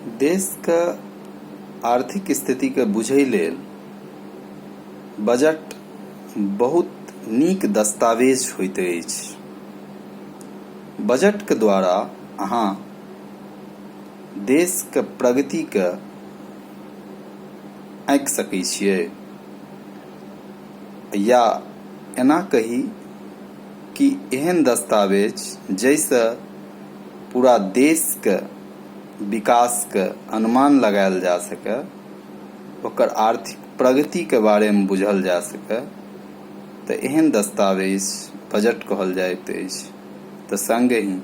देश का आर्थिक स्थिति के बुझै लेल बजट बहुत नीक दस्तावेज होइत अछि। बजट के द्वारा अहाँ देश के प्रगति के आँकि सकै छियै, या एना कही कि एहन दस्तावेज जैसे पूरा देश के विकास के अनुमान लगायल जा सके, ओकर आर्थिक प्रगति के बारे में बुझल जा सके, तो एहन दस्तावेज बजट कहल जाइत अछि। तो संगे ही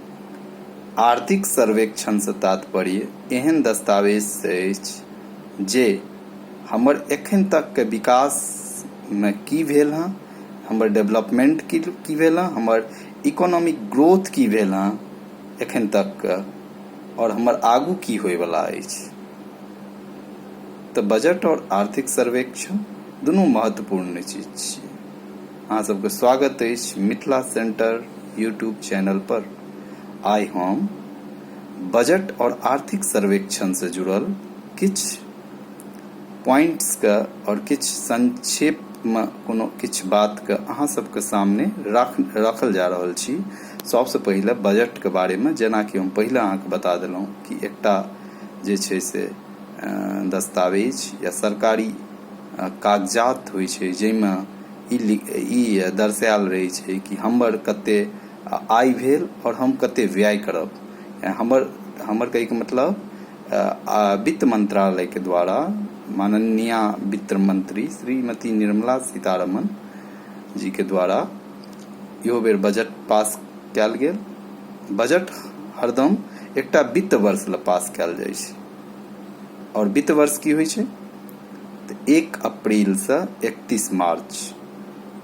आर्थिक सर्वेक्षण से तात्पर्य एहन दस्तावेज से अछि जे हमर एखन तक के विकास में की भेल हँ, हमर डेवलपमेंट की भेल हँ, हमर इकोनॉमिक ग्रोथ की भेल हँ एखन तक के, और हमर आगू की होय वाला अछि। तो बजट और आर्थिक सर्वेक्षण दुनू महत्वपूर्ण चीज छियै। अहाँ सबके स्वागत अछि मिथिला सेंटर यूट्यूब चैनल पर। आइ हम बजट और आर्थिक सर्वेक्षण से जुड़ल किछ पॉइंट्स के और किछ संक्षेप में कोनो किछ बात के अहाँ सबके सामने रखल जा रहल छी। सबसे पहिले बजट के बारे में, जेना कि हम पहिले अहाँके बता देलहुँ कि एकटा जे छै से दस्तावेज या सरकारी कागजात होइ छै जाहिमे ई दर्शायल रहै छै कि हमर कते आय भेल और हम कते व्यय करब। हमर कहे के मतलब वित्त मंत्रालय के द्वारा माननीय वित्त मंत्री श्रीमती निर्मला सीतारमण जी के द्वारा इहो बेर बजट पास कयल गेल। बजट हरदम एकटा वित्त वर्ष ल पास कयल जाइ छै, और वित्त वर्ष की होइ छै तऽ 1 अप्रैल से 31 मार्च,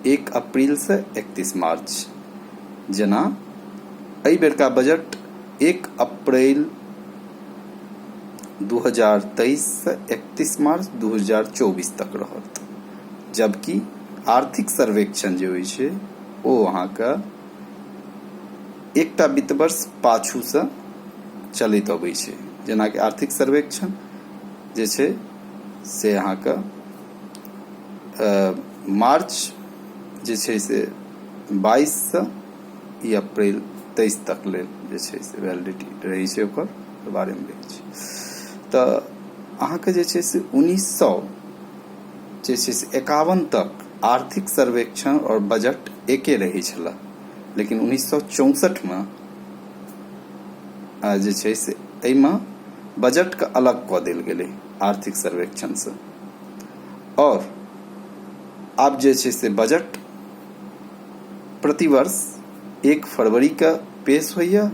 1 अप्रैल से 31 मार्च। जेना एहि बेरका बजट 1 अप्रैल 2023 से 31 मार्च 2024 तक रहत, जबकि आर्थिक सर्वेक्षण जे होइ छै ओ अहाँके एकटा वित्त वर्ष पाछू से चलैत अबै छै। जेना कि आर्थिक सर्वेक्षण जे छै से अहाँके मार्च जे छै से 22 से ई अप्रैल 23 तक लेल जे छै से वैलिडिटी रहै छै, ओकर बारे में रहै छै। तो अहाँके जे छै से 1900 जे छै से 51 तक आर्थिक सर्वेक्षण और बजट एके रहै छला, लेकिन 1964 में जे छै से एहिमे बजट के अलग कऽ देल गेलै आर्थिक सर्वेक्षण से। और आब जे छै से बजट प्रतिवर्ष 1 फरवरी के पेश होइया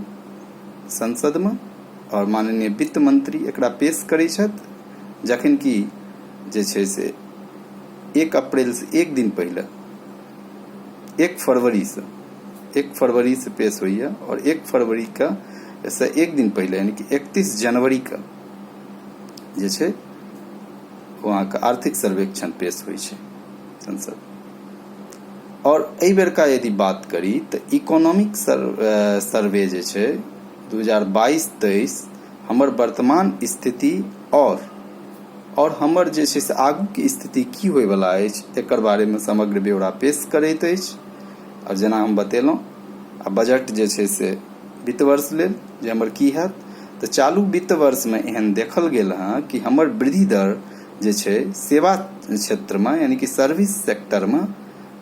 संसद में, और माननीय वित्त मंत्री एकरा पेश करै छथि, जखन कि जे छै से 1 अप्रैल से एक दिन पहले 1 फरवरी से पेश होइया, और 1 फरवरी का से एक दिन पहले यानी कि 31 जनवरी का जे छै वहाँ का आर्थिक सर्वेक्षण पेश होइ छै संसद। और एहि बेर का यदि बात करी तो इकोनॉमिक सर्वे जे छै 2022-23 हमर वर्तमान स्थिति और हमर जे छै से आगू की स्थिति की होय वाला अछि एकर बारे में समग्र ब्यौरा पेश करैत अछि। और जेना हम बतेलहुँ, आ बजट जे छै से वित्त वर्ष लेल जे हमर की हैत, तो चालू वित्त वर्ष में एहन देखल गेल हँ कि हमर वृद्धि दर जे छै सेवा क्षेत्र में यानी कि सर्विस सेक्टर में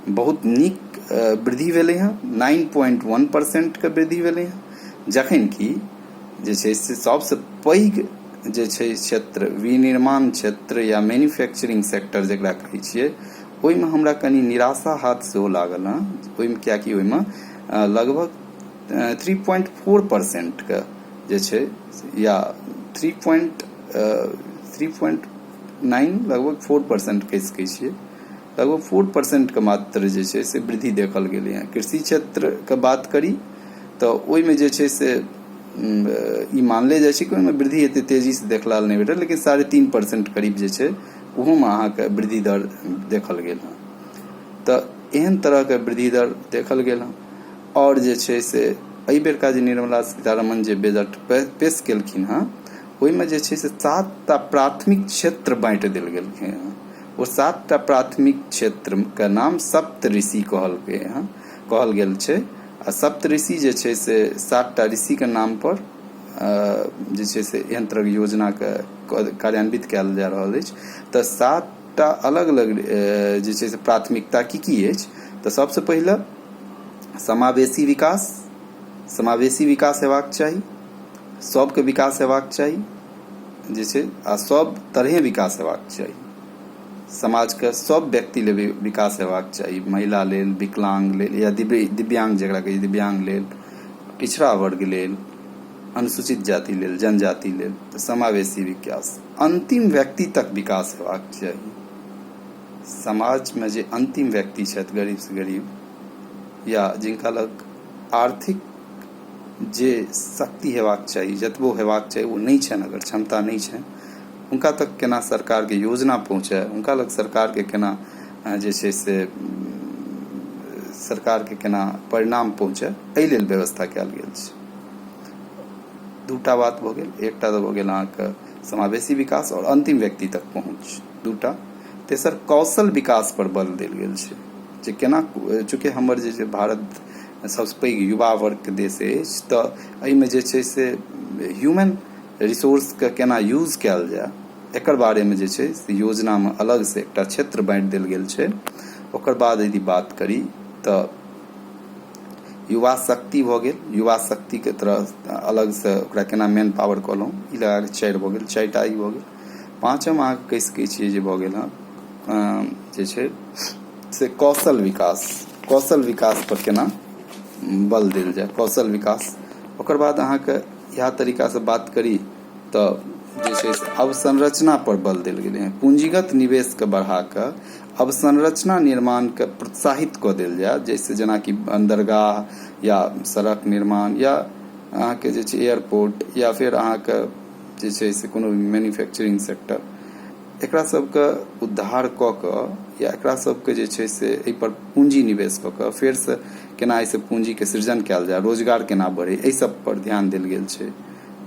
बहुत नीक वृद्धि भेलै हँ, 9.1% के वृद्धि भेलै हँ, जखन कि जे छै से सबसे पैघ जे छै क्षेत्र विनिर्माण क्षेत्र या मैन्युफैक्चरिंग सेक्टर जेकरा कहै छियै, ओहिमे हमरा कनि निराशा हाथ सेहो लागल हँ। ओहिमे कियाकि ओहिमे लगभग 3.4% के जे छै या 3.9 लगभग 4% कहि सकै छियै, लगभग 4% के मात्र जे छै से वृद्धि देखल गेलै हँ। कृषि क्षेत्र के बात करी तो ओहिमे जे छै से ई मानले जाइ छै कि ओहिमे वृद्धि एते तेजी से देखला नहि भेटल, लेकिन 3.5% करीब जे छै ओहोमे अहाँके वृद्धि दर देखल गेल हँ। तो एहन तरह के वृद्धि दर देखल गेल हँ। और जे छै से एहि बेरका जे निर्मला सीतारमण जे बजट पेश केलखिन हँ ओहिमे जे छै से 7टा प्राथमिक क्षेत्र बाँटि देल गेलकै हँ। ओ 7टा प्राथमिक क्षेत्रके नाम सप्तऋषि कहल गेल छै। आ सप्तऋषि जे छै से 7टा ऋषिके नाम पर जे छै से एहन तरहक योजनाके कार्यान्वित कयल जा रहल अछि। तऽ 7टा अलग अलग जे छै से प्राथमिकता की अछि। तऽ सबसँ पहिले समावेशी विकास हेबाक चाही, सबके विकास हेबाक चाही जे छै, आ सब तरहे विकास हेबाक चाही। समाजके सब व्यक्ति लेल विकास हेबाक चाही, महिला लेल, विकलांग लेल या दिव्यांग जकरा कही दिव्यांग लेल, पिछड़ा वर्ग लेल, अनुसूचित जाति लेल, जनजाति लेल। तऽ समावेशी विकास। अंतिम व्यक्ति तक विकास हेबाक चाही। समाजमे जे अंतिम व्यक्ति छथि, गरीब से गरीब, या जिनका लग आर्थिक जे शक्ति हेबाक चाही, जतबो हेबाक चाही ओ नहीं छनि, अगर क्षमता नहीं छनि, उनका तक केना सरकारके योजना पहुँचे, उनका लग सरकारके केना जे छै से सरकारके केना परिणाम पहुँचे, एहि लेल व्यवस्था कयल गेल छै। दूटा बात भऽ गेल। एकटा तऽ भऽ गेल अहाँके समावेशी विकास और अंतिम व्यक्ति तक पहुँच, दूटा। तेसर कौशल विकास पर बल देल गेल छै, जे केना, चूँकि हमर जे भारत सबसँ पैघ युवा वर्गके देश अछि, तऽ एहिमे जे छै से ह्यूमन रिसोर्सके केना यूज कयल जाय, एकर बारेमे जे छै से योजनामे अलग से एकटा क्षेत्र बाँटि देल गेल छै। ओकर बाद यदि बात करी तऽ युवा शक्ति भऽ गेल। युवा शक्तिके तरह अलग से ओकरा केना मैन पावर कहलहुँ, ई लगा कऽ 4 भऽ गेल, 4टा ई भऽ गेल। पाँचम अहाँके कहि सकै छियै जे भऽ गेल हँ जे छै से कौशल विकास पर केना बल देल जाए, कौशल विकास। ओकर बाद अहाँके इएह तरीकासँ बात करी तऽ जे छै से अवसंरचना पर बल देल गेलै हैं। पूंजीगत निवेशके बढ़ा कऽ अवसंरचना निर्माणके प्रोत्साहित कऽ देल जाय, जैसे जेनाकि बंदरगाह या सड़क निर्माण या अहाँके जे छै एयरपोर्ट, या फिर अहाँके जे छै से कोनो भी मैन्युफैक्चरिंग सेक्टर, एकरा सबके उद्धार कऽ कऽ या एकरा सबके जे छै से एहि पर पूंजी निवेश कऽ कऽ फेरसँ केना एहिसँ पूंजीके सृजन कयल जाय, रोजगार केना बढ़े, एहि सब पर ध्यान देल गेल छै।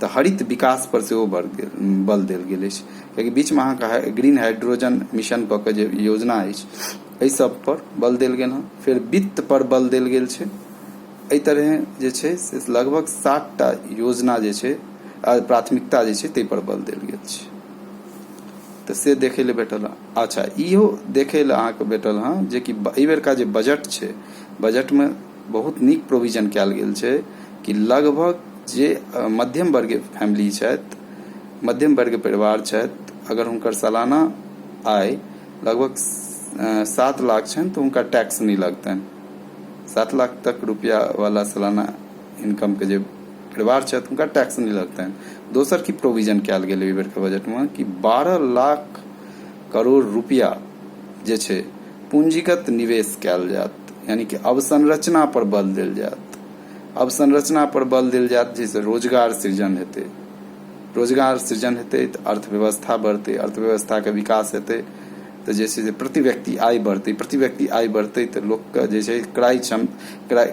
तऽ हरित विकास पर सेहो बल देल गेल अछि, कियाकि बीचमे अहाँके ग्रीन हाइड्रोजन मिशन कऽ के जे योजना अछि, एहि सब पर बल देल गेल हँ। फिर वित्त पर बल देल गेल छै। एहि तरह जे छै से लगभग 7टा योजना जे छै, प्राथमिकता जे छै, ताहि पर बल देल गेल छै। तऽ से देखे ले भेटल। अच्छा, इहो देखे ले अहाँके भेटल हँ जे कि एहि बेरका जे बजट छै, बजटमे बहुत नीक प्रोविजन कयल गेल छै कि लगभग जे मध्यम वर्ग फैमिली छथि, मध्यम वर्ग परिवार छथि, अगर हुनकर सालाना आय लगभग 7 लाख छनि तऽ हुनका टैक्स नहीं लगतनि। 7 लाख तक रुपया वाला सालाना इनकम के जे परिवार छथि हुनका टैक्स नहीं लगतनि। दोसर की प्रोविजन कयल गेल एहि बेरके बजटमे कि 12 लाख करोड़ रुपया जे छै पूंजीगत निवेश कयल जायत, यानी कि अवसंरचना पर बल देल जायत। अवसंरचना पर बल देल जायत जाहिसँ रोजगार सृजन हेतै। रोजगार सृजन हेतै तऽ अर्थव्यवस्था बढ़तै, अर्थव्यवस्थाके विकास हेतै तऽ जे छै से प्रति व्यक्ति आय बढ़तै तऽ लोकके जे छै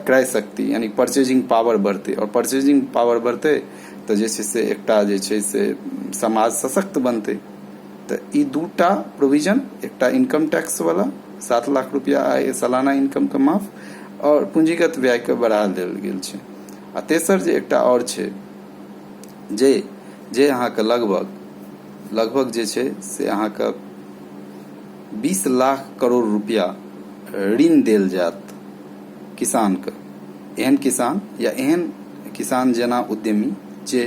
क्रय शक्ति यानी परचेजिंग पावर बढ़तै, और परचेजिंग पावर बढ़तै तऽ जे छै से एकटा जे छै से समाज सशक्त बनतै। तऽ ई दूटा प्रोविजन, एकटा इनकम टैक्स वाला 7 लाख रुपया आय सालाना इनकम के माफ, और पूंजीगत व्यय के बढ़ा देल गेल छै। आ तेसर जे एकटा और छै जे अहाँके लगभग जे छै से अहाँके 20 लाख करोड़ रुपया ऋण देल जायत किसानके। एहन किसान जेना उद्यमी जे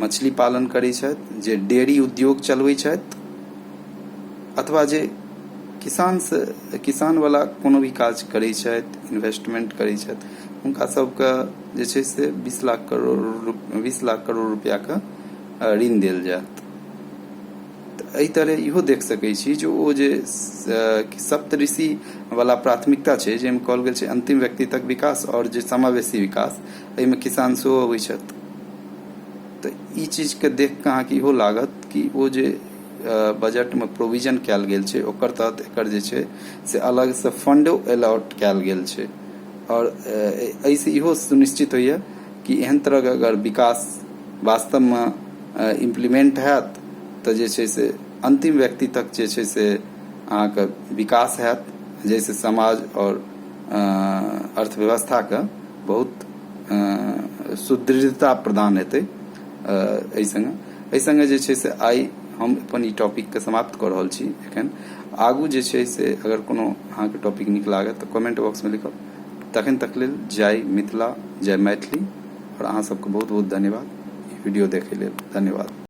मछली पालन करै छथि, जे डेयरी उद्योग चलबै छथि, अथवा जे किसान वाला कोनो भी काज करै छथि, इन्वेस्टमेंट करै छथि, हुनका सबके जे छै से 20 लाख करोड़ रुपया के ऋण देल जायत। तऽ एहि तरह इहो देख सकै छी जे ओ जे सप्तऋषि वाला प्राथमिकता छै, जाहिमे कहल गेल छै अंतिम व्यक्ति तक विकास और जे समावेशी विकास, एहिमे किसान सेहो अबै छथि। तऽ ई चीजके देख कऽ अहाँके इहो लागत कि ओ जे बजटमे प्रोविजन कयल गेल छै ओकर तहत एकर जे छै से अलगसँ फंडो अलॉट कयल गेल छै। और एहिसँ इहो सुनिश्चित होइए कि एहन तरहक अगर विकास वास्तवमे इम्प्लीमेंट हैत तऽ जे छै से अंतिम व्यक्ति तक जे छै से अहाँके विकास हैत, जैसे समाज और अर्थव्यवस्था के बहुत सुदृढ़ता प्रदान हेतै। एहि संगे जे छै से आइ हम अपन ई टॉपिक के समाप्त कऽ रहल छी। एखन आगू जे छै से अगर कोनो अहाँके टॉपिक नीक लागत तऽ कमेंट बॉक्स में लिखब। तखन तक लेल जय मिथिला, जय मैथिली, और अहाँ सबके बहुत बहुत धन्यवाद ई वीडियो देखै लेल। धन्यवाद।